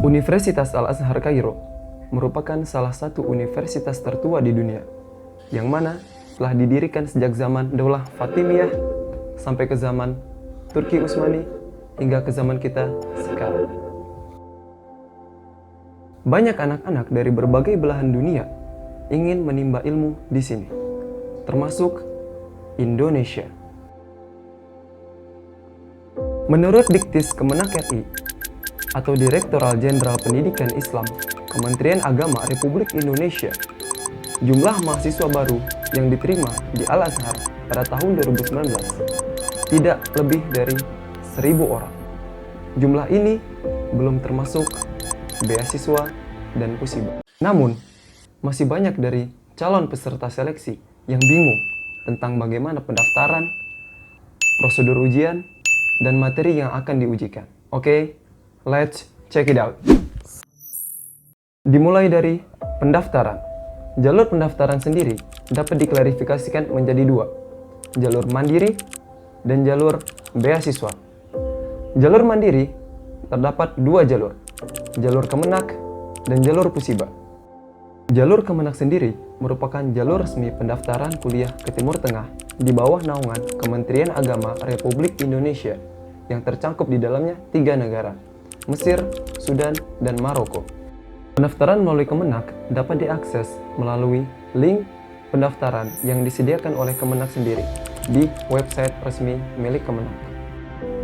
Universitas Al-Azhar Kairo merupakan salah satu universitas tertua di dunia, yang mana telah didirikan sejak zaman Daulah Fatimiyah sampai ke zaman Turki Utsmani hingga ke zaman kita sekarang. Banyak anak-anak dari berbagai belahan dunia ingin menimba ilmu di sini, termasuk Indonesia. Menurut Diktis Kemenak RI atau Direktoral Jenderal Pendidikan Islam Kementerian Agama Republik Indonesia, jumlah mahasiswa baru yang diterima di Al-Azhar pada tahun 2019 tidak lebih dari 1.000 orang. Jumlah ini belum termasuk beasiswa dan pusibah. Namun, masih banyak dari calon peserta seleksi yang bingung tentang bagaimana pendaftaran, prosedur ujian, dan materi yang akan diujikan. Oke, let's check it out. Dimulai dari pendaftaran. Jalur pendaftaran sendiri dapat diklarifikasikan menjadi dua, jalur mandiri dan jalur beasiswa. Jalur mandiri terdapat dua jalur Kemenak dan jalur pusibah. Jalur Kemenak sendiri merupakan jalur resmi pendaftaran kuliah ke Timur Tengah di bawah naungan Kementerian Agama Republik Indonesia yang tercangkup di dalamnya 3 negara, Mesir, Sudan, dan Maroko. Pendaftaran melalui Kemenak dapat diakses melalui link pendaftaran yang disediakan oleh Kemenak sendiri di website resmi milik Kemenak.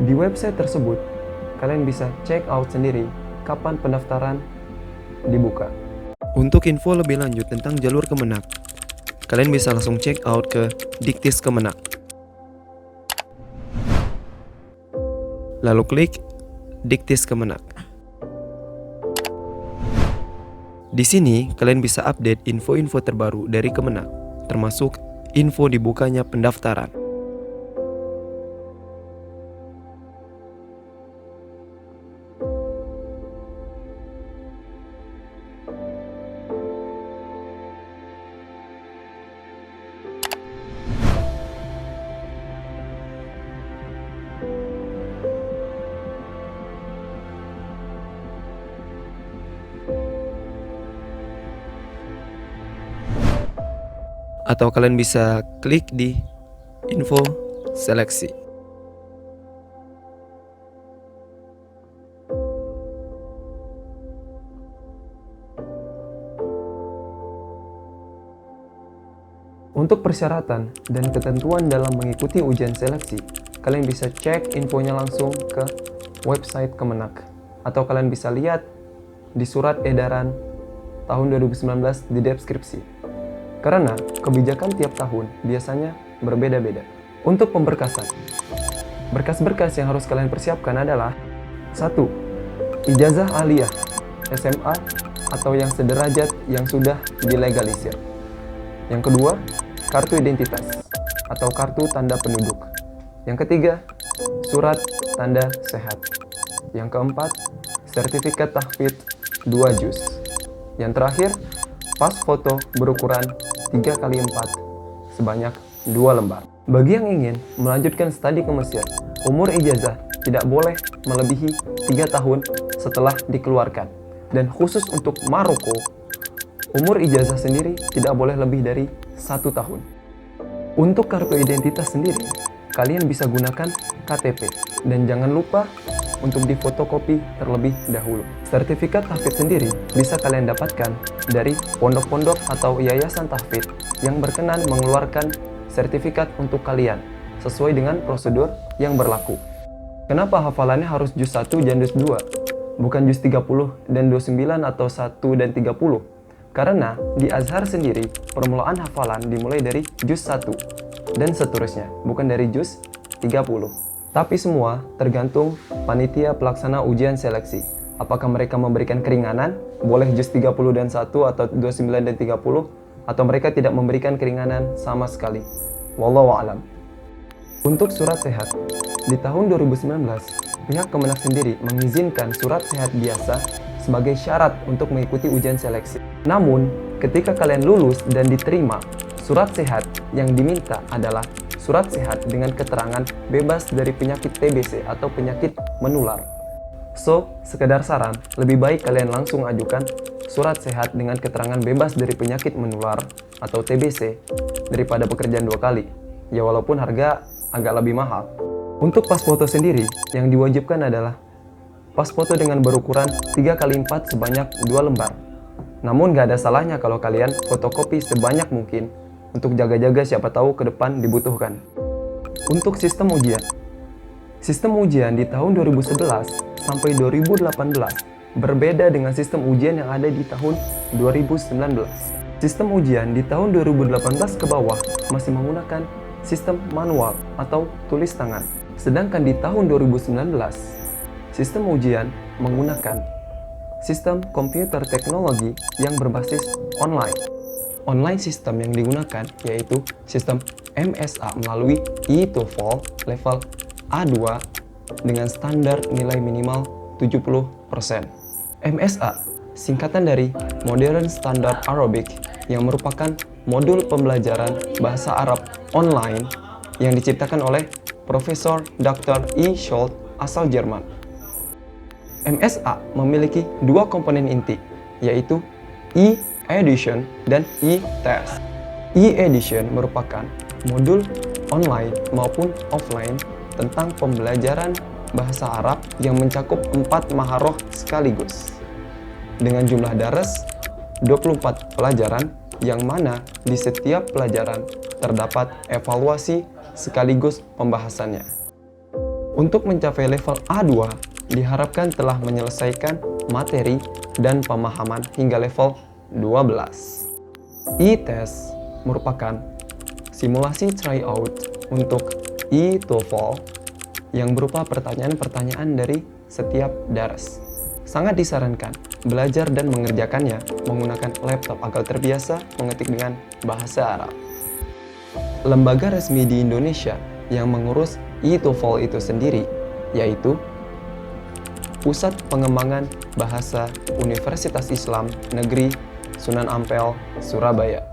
Di website tersebut, kalian bisa check out sendiri kapan pendaftaran dibuka. Untuk info lebih lanjut tentang jalur Kemenak, kalian bisa langsung check out ke Diktis Kemenak. Lalu klik Diktis Kemenak. Di sini kalian bisa update info-info terbaru dari Kemenak, termasuk info dibukanya pendaftaran. Atau kalian bisa klik di info seleksi. Untuk persyaratan dan ketentuan dalam mengikuti ujian seleksi, kalian bisa cek infonya langsung ke website Kemenak, atau kalian bisa lihat di surat edaran tahun 2019 di deskripsi. Karena kebijakan tiap tahun biasanya berbeda-beda. Untuk pemberkasan, berkas-berkas yang harus kalian persiapkan adalah 1. Ijazah aliyah, SMA, atau yang sederajat yang sudah dilegalisir. Yang kedua, kartu identitas, atau kartu tanda penduduk. Yang ketiga, surat tanda sehat. Yang keempat, sertifikat tahfidz 2 juz. Yang terakhir, pas foto berukuran 3x4 sebanyak 2 lembar. Bagi yang ingin melanjutkan studi ke Mesir, umur ijazah tidak boleh melebihi 3 tahun setelah dikeluarkan. Dan khusus untuk Maroko, umur ijazah sendiri tidak boleh lebih dari 1 tahun. Untuk kartu identitas sendiri, kalian bisa gunakan KTP. Dan jangan lupa untuk difotokopi terlebih dahulu. Sertifikat tahfidz sendiri bisa kalian dapatkan dari pondok-pondok atau yayasan tahfidz yang berkenan mengeluarkan sertifikat untuk kalian sesuai dengan prosedur yang berlaku. Kenapa hafalannya harus juz 1 dan juz 2? Bukan juz 30 dan 29 atau 1 dan 30? Karena di Azhar sendiri, permulaan hafalan dimulai dari juz 1 dan seterusnya, bukan dari juz 30. Tapi semua tergantung panitia pelaksana ujian seleksi. Apakah mereka memberikan keringanan, boleh juz 30 dan 1 atau 29 dan 30, atau mereka tidak memberikan keringanan sama sekali. Wallahu a'lam. Untuk surat sehat, di tahun 2019, pihak Kemenak sendiri mengizinkan surat sehat biasa sebagai syarat untuk mengikuti ujian seleksi. Namun, ketika kalian lulus dan diterima, surat sehat yang diminta adalah surat sehat dengan keterangan bebas dari penyakit TBC atau penyakit menular. So, sekedar saran, lebih baik kalian langsung ajukan surat sehat dengan keterangan bebas dari penyakit menular atau TBC daripada pekerjaan 2 kali. Ya walaupun harga agak lebih mahal. Untuk pas foto sendiri, yang diwajibkan adalah pas foto dengan berukuran 3x4 sebanyak 2 lembar. Namun gak ada salahnya kalau kalian fotokopi sebanyak mungkin untuk jaga-jaga siapa tahu ke depan dibutuhkan. Untuk sistem ujian. Sistem ujian di tahun 2011 sampai 2018 berbeda dengan sistem ujian yang ada di tahun 2019. Sistem ujian di tahun 2018 ke bawah masih menggunakan sistem manual atau tulis tangan. Sedangkan di tahun 2019, sistem ujian menggunakan sistem komputer teknologi yang berbasis online. Online system yang digunakan yaitu sistem MSA melalui e-TOEFL level A2 dengan standar nilai minimal 70%. MSA singkatan dari Modern Standard Arabic yang merupakan modul pembelajaran bahasa Arab online yang diciptakan oleh Profesor Dr. E. Scholz asal Jerman. MSA memiliki 2 komponen inti, yaitu e-edition dan e-test. E-edition merupakan modul online maupun offline tentang pembelajaran bahasa Arab yang mencakup 4 maharoh sekaligus. Dengan jumlah daras 24 pelajaran yang mana di setiap pelajaran terdapat evaluasi sekaligus pembahasannya. Untuk mencapai level A2 diharapkan telah menyelesaikan materi dan pemahaman hingga level 12. E-test merupakan simulasi tryout untuk e-TOEFL yang berupa pertanyaan-pertanyaan dari setiap daras. Sangat disarankan belajar dan mengerjakannya menggunakan laptop agar terbiasa mengetik dengan bahasa Arab. Lembaga resmi di Indonesia yang mengurus e-TOEFL itu sendiri yaitu Pusat Pengembangan Bahasa Universitas Islam Negeri Sunan Ampel, Surabaya.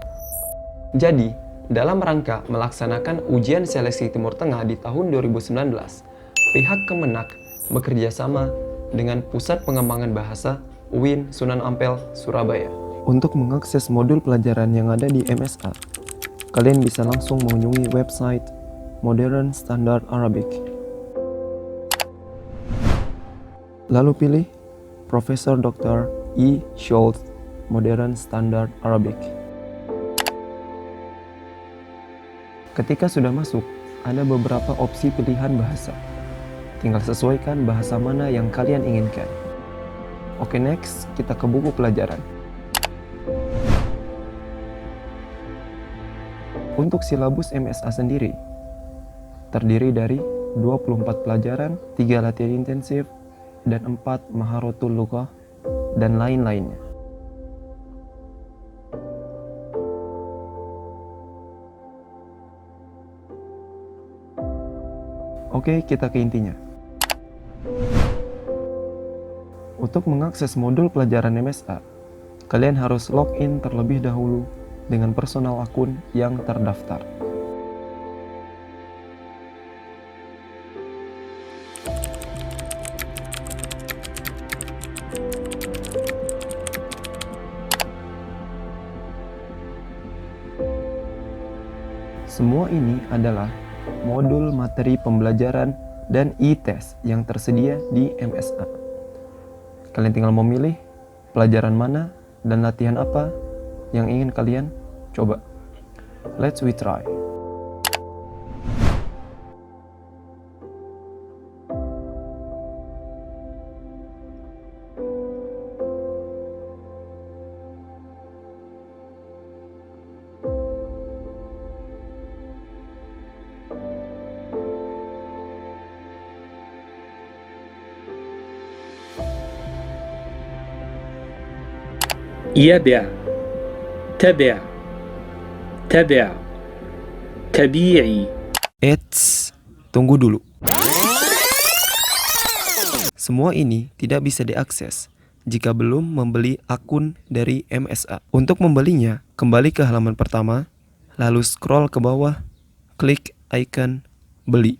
Jadi, dalam rangka melaksanakan ujian seleksi Timur Tengah di tahun 2019, pihak Kemenak bekerja sama dengan Pusat Pengembangan Bahasa UIN Sunan Ampel, Surabaya. Untuk mengakses modul pelajaran yang ada di MSA, kalian bisa langsung mengunjungi website Modern Standard Arabic. Lalu pilih Profesor Dr. E. Scholz Modern Standard Arabic. Ketika sudah masuk, ada beberapa opsi pilihan bahasa. Tinggal sesuaikan bahasa mana yang kalian inginkan. Oke, next, kita ke buku pelajaran. Untuk silabus MSA sendiri, terdiri dari 24 pelajaran, 3 latihan intensif, dan 4 maharotul lughah, dan lain-lainnya. Oke, kita ke intinya. Untuk mengakses modul pelajaran MSA, kalian harus login terlebih dahulu dengan personal akun yang terdaftar. Semua ini adalah modul materi pembelajaran dan e-test yang tersedia di MSA. Kalian tinggal memilih pelajaran mana dan latihan apa yang ingin kalian coba. Let's we try. يبع تبع تبع تبيعي. Eits, tunggu dulu. Semua ini tidak bisa diakses jika belum membeli akun dari MSA. Untuk membelinya, kembali ke halaman pertama, lalu scroll ke bawah, klik icon beli.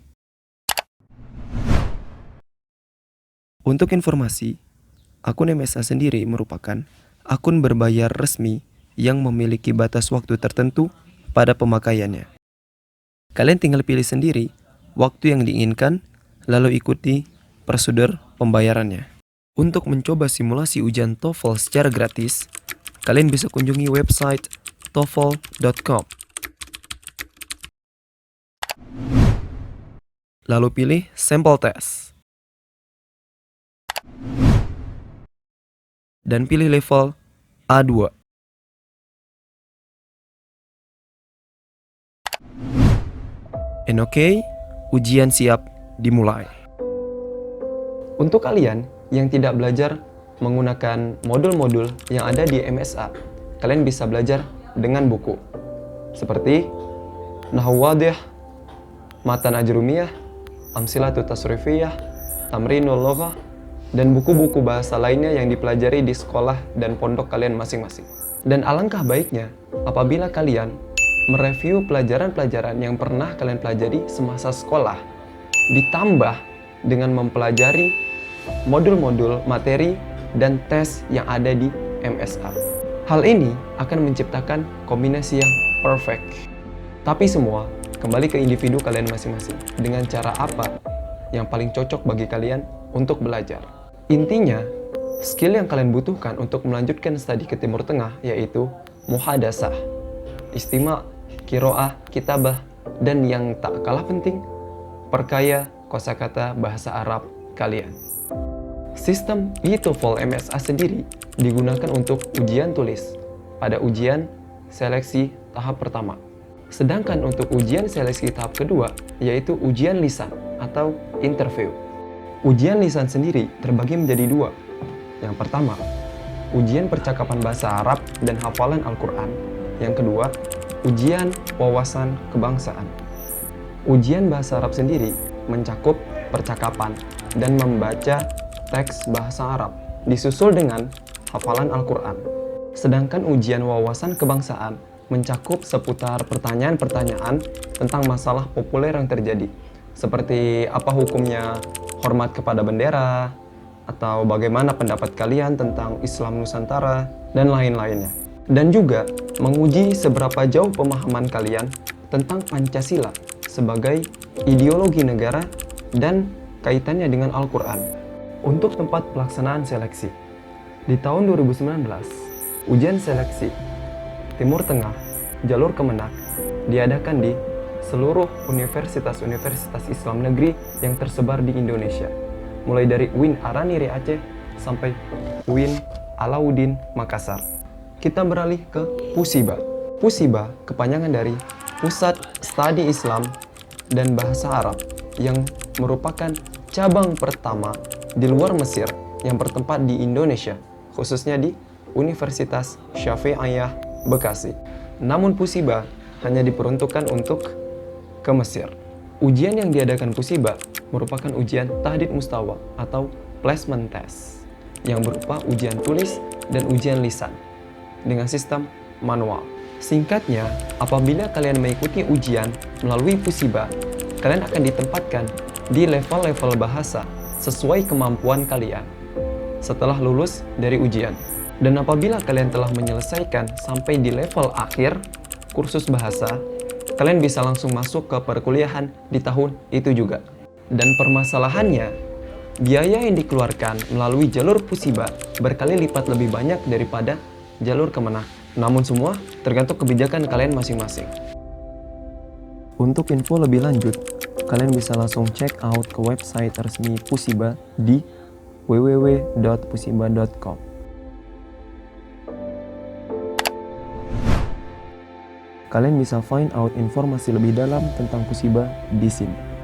Untuk informasi, akun MSA sendiri merupakan akun berbayar resmi yang memiliki batas waktu tertentu pada pemakaiannya. Kalian tinggal pilih sendiri waktu yang diinginkan, lalu ikuti prosedur pembayarannya. Untuk mencoba simulasi ujian TOEFL secara gratis, kalian bisa kunjungi website TOEFL.com. Lalu pilih sampel tes. Dan pilih level A2. And oke, ujian siap dimulai. Untuk kalian yang tidak belajar menggunakan modul-modul yang ada di MSA, kalian bisa belajar dengan buku seperti Nahwu Wadih, Matan Ajrumiyah, Amsilatu Tasrifiyah, Tamrinul Lughah, dan buku-buku bahasa lainnya yang dipelajari di sekolah dan pondok kalian masing-masing. Dan alangkah baiknya apabila kalian mereview pelajaran-pelajaran yang pernah kalian pelajari semasa sekolah, ditambah dengan mempelajari modul-modul materi dan tes yang ada di MSA. Hal ini akan menciptakan kombinasi yang perfect. Tapi semua kembali ke individu kalian masing-masing dengan cara apa yang paling cocok bagi kalian untuk belajar. Intinya, skill yang kalian butuhkan untuk melanjutkan studi ke Timur Tengah yaitu muhadasah, istima', qiraah, kitabah, dan yang tak kalah penting, perkaya kosakata bahasa Arab kalian. Sistem e-TOEFL MSA sendiri digunakan untuk ujian tulis pada ujian seleksi tahap pertama. Sedangkan untuk ujian seleksi tahap kedua yaitu ujian lisan atau interview. Ujian lisan sendiri terbagi menjadi dua. Yang pertama, ujian percakapan bahasa Arab dan hafalan Al-Quran. Yang kedua, ujian wawasan kebangsaan. Ujian bahasa Arab sendiri mencakup percakapan dan membaca teks bahasa Arab, disusul dengan hafalan Al-Quran. Sedangkan ujian wawasan kebangsaan mencakup seputar pertanyaan-pertanyaan tentang masalah populer yang terjadi, seperti apa hukumnya hormat kepada bendera, atau bagaimana pendapat kalian tentang Islam Nusantara, dan lain-lainnya. Dan juga menguji seberapa jauh pemahaman kalian tentang Pancasila sebagai ideologi negara dan kaitannya dengan Al-Quran. Untuk tempat pelaksanaan seleksi, di tahun 2019, ujian seleksi Timur Tengah jalur Kemenak diadakan di seluruh universitas-universitas Islam negeri yang tersebar di Indonesia, mulai dari UIN Araniri Aceh sampai UIN Alauddin Makassar. Kita beralih ke Pusiba. Pusiba kepanjangan dari Pusat Studi Islam dan Bahasa Arab yang merupakan cabang pertama di luar Mesir yang bertempat di Indonesia, khususnya di Universitas Syafi'iyah Bekasi. Namun Pusiba hanya diperuntukkan untuk ke Mesir. Ujian yang diadakan Pusiba merupakan ujian tahdid mustawa atau placement test yang berupa ujian tulis dan ujian lisan dengan sistem manual. Singkatnya, apabila kalian mengikuti ujian melalui Pusiba, kalian akan ditempatkan di level-level bahasa sesuai kemampuan kalian setelah lulus dari ujian. Dan apabila kalian telah menyelesaikan sampai di level akhir kursus bahasa, kalian bisa langsung masuk ke perkuliahan di tahun itu juga. Dan permasalahannya, biaya yang dikeluarkan melalui jalur Pusiba berkali lipat lebih banyak daripada jalur Kemenak. Namun semua tergantung kebijakan kalian masing-masing. Untuk info lebih lanjut, kalian bisa langsung check out ke website resmi Pusiba di www.pusiba.com. Kalian bisa find out informasi lebih dalam tentang Pusiba di sini.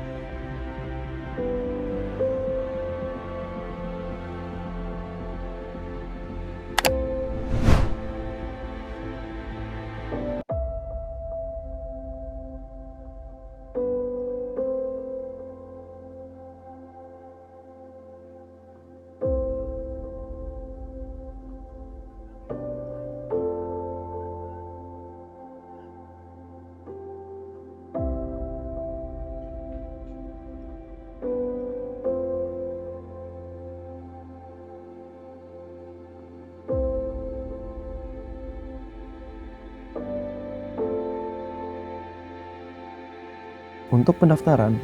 Untuk pendaftaran,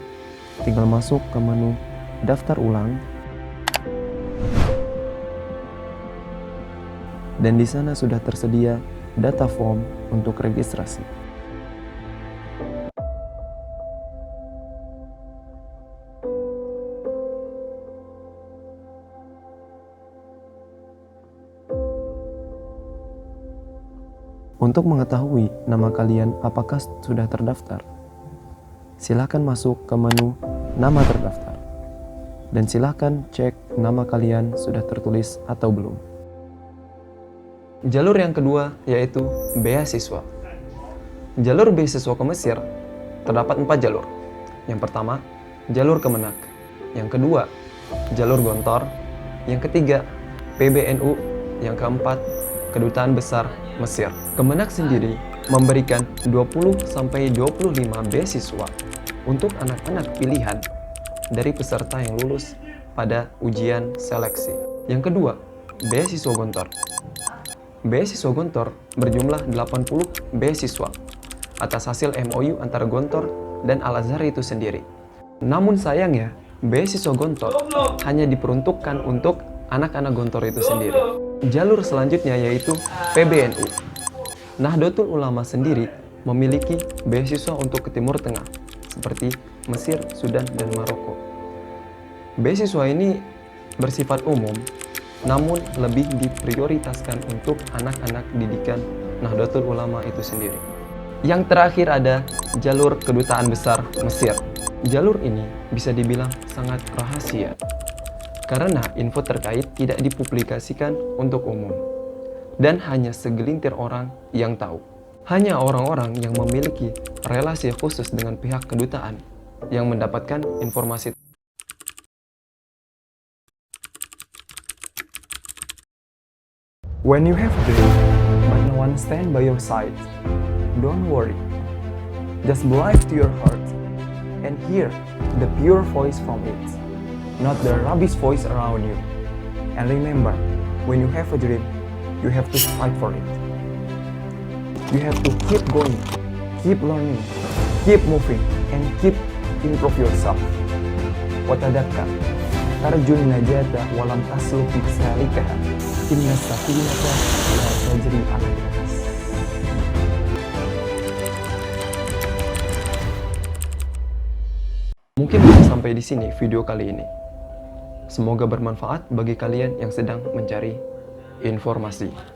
tinggal masuk ke menu daftar ulang. Dan di sana sudah tersedia data form untuk registrasi. Untuk mengetahui nama kalian apakah sudah terdaftar, silakan masuk ke menu nama terdaftar. Dan silakan cek nama kalian sudah tertulis atau belum. Jalur yang kedua yaitu beasiswa. Jalur beasiswa ke Mesir terdapat 4 jalur. Yang pertama, jalur Kemenak. Yang kedua, jalur Gontor. Yang ketiga, PBNU. Yang keempat, Kedutaan Besar Mesir. Kemenak sendiri memberikan 20-25 beasiswa untuk anak-anak pilihan dari peserta yang lulus pada ujian seleksi. Yang kedua, beasiswa Gontor. Beasiswa Gontor berjumlah 80 beasiswa atas hasil MOU antara Gontor dan Al-Azhar itu sendiri. Namun sayangnya, beasiswa Gontor hanya diperuntukkan untuk anak-anak Gontor itu sendiri. Jalur selanjutnya yaitu PBNU. Nahdlatul Ulama sendiri memiliki beasiswa untuk ke Timur Tengah, seperti Mesir, Sudan, dan Maroko. Beasiswa ini bersifat umum, namun lebih diprioritaskan untuk anak-anak didikan Nahdlatul Ulama itu sendiri. Yang terakhir ada jalur Kedutaan Besar Mesir. Jalur ini bisa dibilang sangat rahasia, karena info terkait tidak dipublikasikan untuk umum, dan hanya segelintir orang yang tahu. Hanya orang-orang yang memiliki relasi khusus dengan pihak kedutaan yang mendapatkan informasi. When you have a dream, but no one stand by your side, don't worry. Just believe to your heart and hear the pure voice from it, not the rubbish voice around you. And remember, when you have a dream, you have to fight for it. You have to keep going, keep learning, keep moving, and keep improve yourself. Watadakka, tarjun najata walam tasluk masalikaha, inna safinata la tajri ala al-nas. Mungkin sampai di sini video kali ini. Semoga bermanfaat bagi kalian yang sedang mencari informasi.